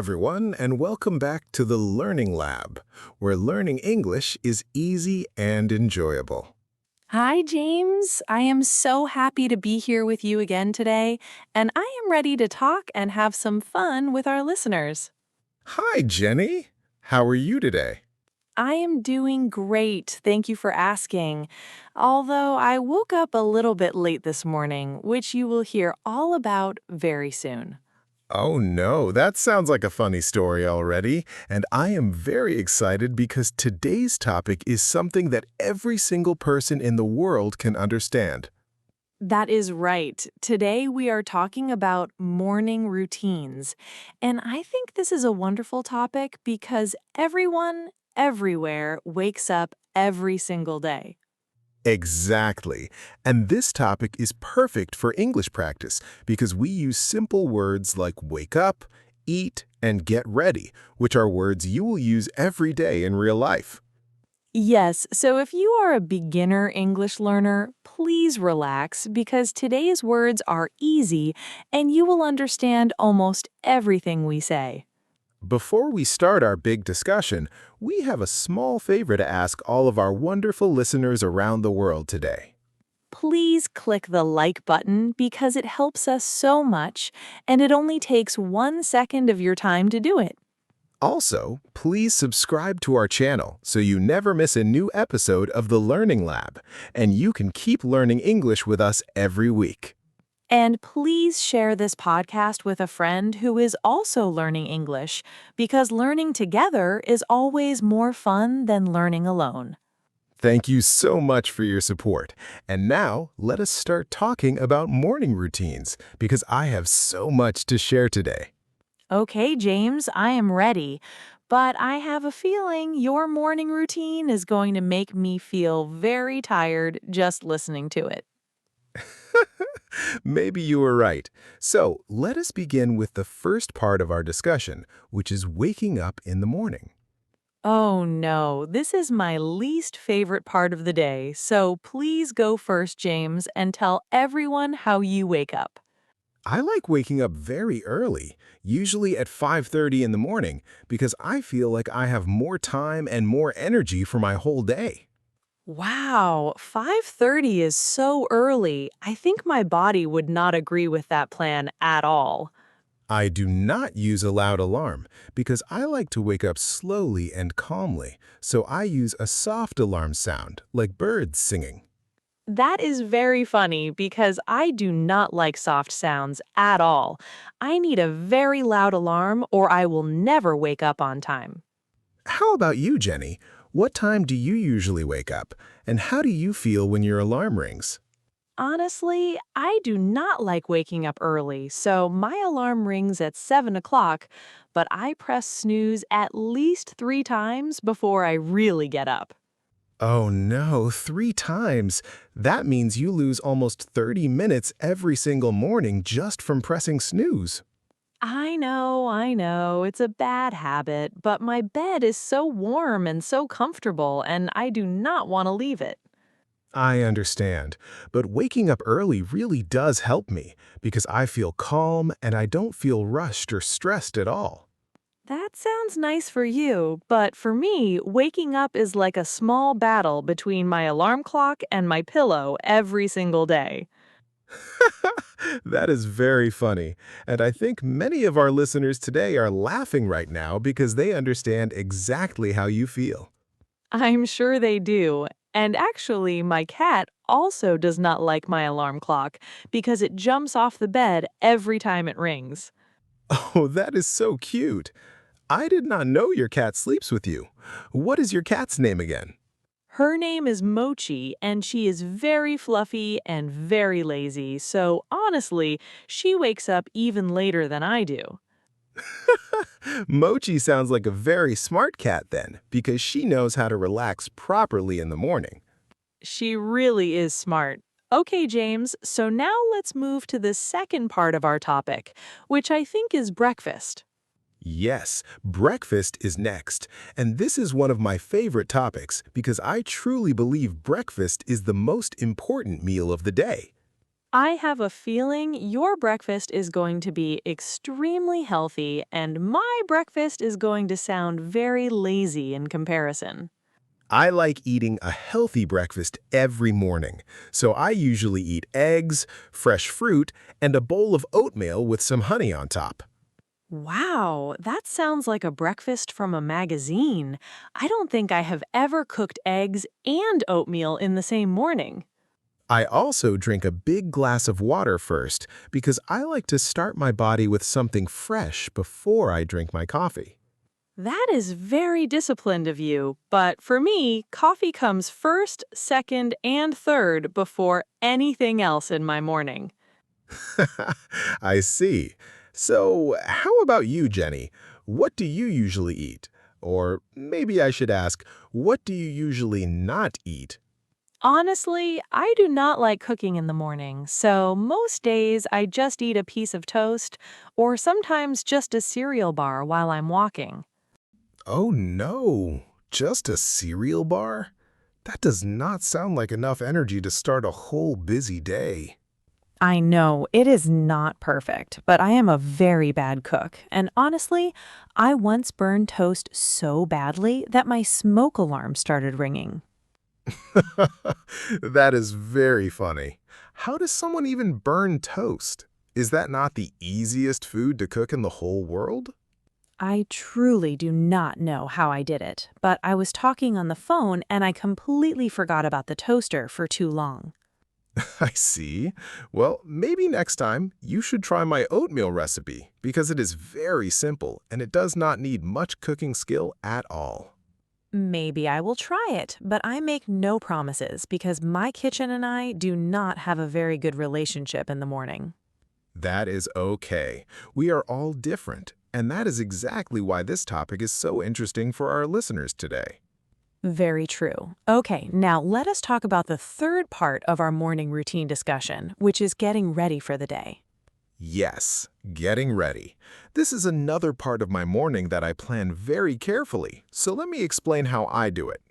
everyone, and welcome back to the Learning Lab, where learning English is easy and enjoyable. Hi, James. I am so happy to be here with you again today, and I am ready to talk and have some fun with our listeners. Hi, Jenny. How are you today? I am doing great. Thank you for asking. Although I woke up a little bit late this morning, which you will hear all about very soon. Oh no, that sounds like a funny story already, and I am very excited because today's topic is something that every single person in the world can understand. That is right. Today we are talking about morning routines. And I think this is a wonderful topic because everyone, everywhere, wakes up every single day. Exactly. And this topic is perfect for English practice because we use simple words like wake up, eat, and get ready, which are words you will use every day in real life. Yes, so if you are a beginner English learner, please relax because today's words are easy and you will understand almost everything we say. Before we start our big discussion, we have a small favor to ask all of our wonderful listeners around the world today. Please click the like button because it helps us so much and it only takes 1 second of your time to do it. Also, please subscribe to our channel so you never miss a new episode of the Learning Lab, and you can keep learning English with us every week. And please share this podcast with a friend who is also learning English because learning together is always more fun than learning alone. Thank you so much for your support. And now, let us start talking about morning routines because I have so much to share today. Okay, James, I am ready. But I have a feeling your morning routine is going to make me feel very tired just listening to it. Maybe you were right. So, let us begin with the first part of our discussion, which is waking up in the morning. Oh no, this is my least favorite part of the day, so please go first, James, and tell everyone how you wake up. I like waking up very early, usually at 5:30 in the morning, because I feel like I have more time and more energy for my whole day. Wow, 5:30 is so early. I think my body would not agree with that plan at all. I do not use a loud alarm because I like to wake up slowly and calmly, so I use a soft alarm sound, like birds singing. That is very funny because I do not like soft sounds at all. I need a very loud alarm or I will never wake up on time. How about you, Jenny? What time do you usually wake up, and how do you feel when your alarm rings? Honestly, I do not like waking up early, so my alarm rings at 7 o'clock, but I press snooze at least 3 times before I really get up. Oh no, 3 times. That means you lose almost 30 minutes every single morning just from pressing snooze. I know, it's a bad habit, but my bed is so warm and so comfortable, and I do not want to leave it. I understand, but waking up early really does help me because I feel calm and I don't feel rushed or stressed at all. That sounds nice for you, but for me, waking up is like a small battle between my alarm clock and my pillow every single day. That is very funny, and I think many of our listeners today are laughing right now because they understand exactly how you feel. I'm sure they do. And actually, my cat also does not like my alarm clock because it jumps off the bed every time it rings. Oh, that is so cute. I did not know your cat sleeps with you. What is your cat's name again? Her name is Mochi, and she is very fluffy and very lazy, so honestly, she wakes up even later than I do. Mochi sounds like a very smart cat then, because she knows how to relax properly in the morning. She really is smart. Okay, James, so now let's move to the second part of our topic, which I think is breakfast. Yes, breakfast is next, and this is one of my favorite topics because I truly believe breakfast is the most important meal of the day. I have a feeling your breakfast is going to be extremely healthy, and my breakfast is going to sound very lazy in comparison. I like eating a healthy breakfast every morning, so I usually eat eggs, fresh fruit, and a bowl of oatmeal with some honey on top. Wow, that sounds like a breakfast from a magazine. I don't think I have ever cooked eggs and oatmeal in the same morning. I also drink a big glass of water first because I like to start my body with something fresh before I drink my coffee. That is very disciplined of you, but for me, coffee comes first, second, and third before anything else in my morning. I see. So, how about you, Jenny? What do you usually eat? Or maybe I should ask, what do you usually not eat? Honestly, I do not like cooking in the morning, so most days I just eat a piece of toast or sometimes just a cereal bar while I'm walking. Oh no, just a cereal bar? That does not sound like enough energy to start a whole busy day. I know it is not perfect, but I am a very bad cook. And honestly, I once burned toast so badly that my smoke alarm started ringing. That is very funny. How does someone even burn toast? Is that not the easiest food to cook in the whole world? I truly do not know how I did it, but I was talking on the phone and I completely forgot about the toaster for too long. I see. Well, maybe next time you should try my oatmeal recipe because it is very simple and it does not need much cooking skill at all. Maybe I will try it, but I make no promises because my kitchen and I do not have a very good relationship in the morning. That is okay. We are all different, and that is exactly why this topic is so interesting for our listeners today. Very true. Okay, now let us talk about the third part of our morning routine discussion, which is getting ready for the day. Yes, getting ready. This is another part of my morning that I plan very carefully, so let me explain how I do it.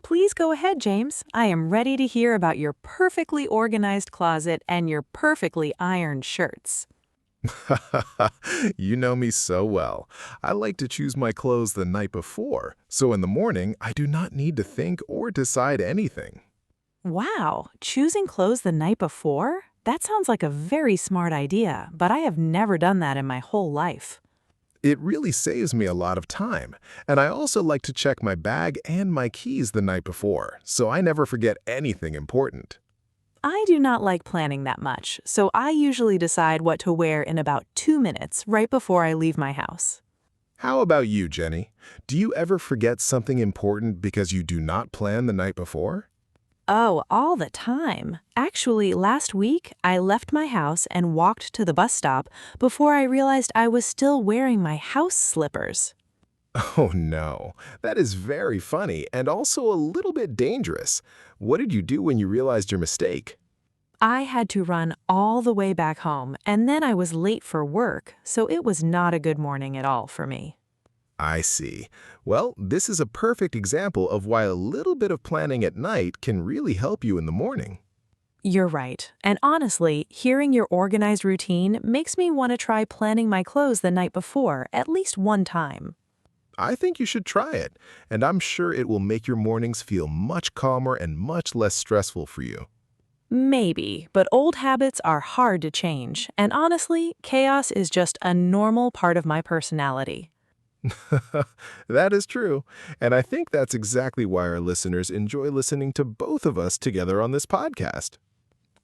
Please go ahead, James. I am ready to hear about your perfectly organized closet and your perfectly ironed shirts. You know me so well. I like to choose my clothes the night before, so in the morning I do not need to think or decide anything. Wow, choosing clothes the night before? That sounds like a very smart idea, but I have never done that in my whole life. It really saves me a lot of time, and I also like to check my bag and my keys the night before, so I never forget anything important. I do not like planning that much, so I usually decide what to wear in about 2 minutes right before I leave my house. How about you, Jenny? Do you ever forget something important because you do not plan the night before? Oh, all the time. Actually, last week, I left my house and walked to the bus stop before I realized I was still wearing my house slippers. Oh no, that is very funny and also a little bit dangerous. What did you do when you realized your mistake? I had to run all the way back home, and then I was late for work, so it was not a good morning at all for me. I see. Well, this is a perfect example of why a little bit of planning at night can really help you in the morning. You're right. And honestly, hearing your organized routine makes me want to try planning my clothes the night before at least one time. I think you should try it, and I'm sure it will make your mornings feel much calmer and much less stressful for you. Maybe, but old habits are hard to change, and honestly, chaos is just a normal part of my personality. That is true, and I think that's exactly why our listeners enjoy listening to both of us together on this podcast.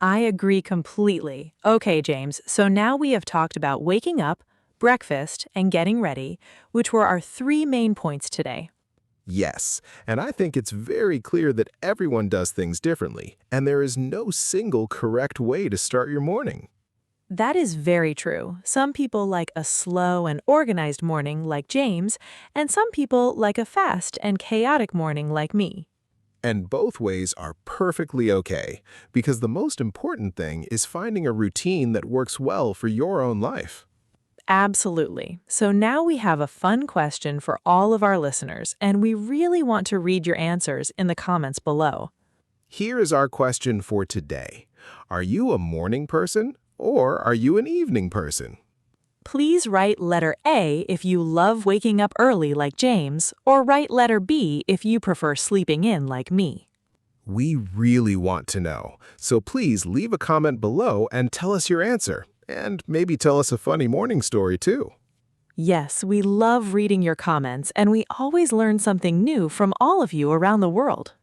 I agree completely. Okay, James, so now we have talked about waking up, breakfast, and getting ready, which were our three main points today. Yes, and I think it's very clear that everyone does things differently, and there is no single correct way to start your morning. That is very true. Some people like a slow and organized morning like James, and some people like a fast and chaotic morning like me. And both ways are perfectly okay, because the most important thing is finding a routine that works well for your own life. Absolutely. So now we have a fun question for all of our listeners, and we really want to read your answers in the comments below. Here is our question for today. Are you a morning person or are you an evening person? Please write letter A if you love waking up early like James, or write letter B if you prefer sleeping in like me. We really want to know, so please leave a comment below and tell us your answer, and maybe tell us a funny morning story too. Yes, we love reading your comments, and we always learn something new from all of you around the world.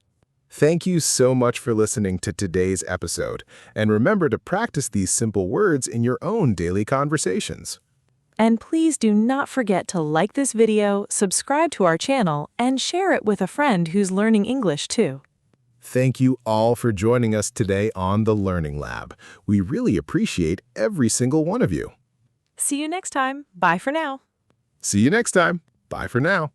Thank you so much for listening to today's episode, and remember to practice these simple words in your own daily conversations. And please do not forget to like this video, subscribe to our channel, and share it with a friend who's learning English too. Thank you all for joining us today on the Learning Lab. We really appreciate every single one of you. See you next time. Bye for now. See you next time. Bye for now.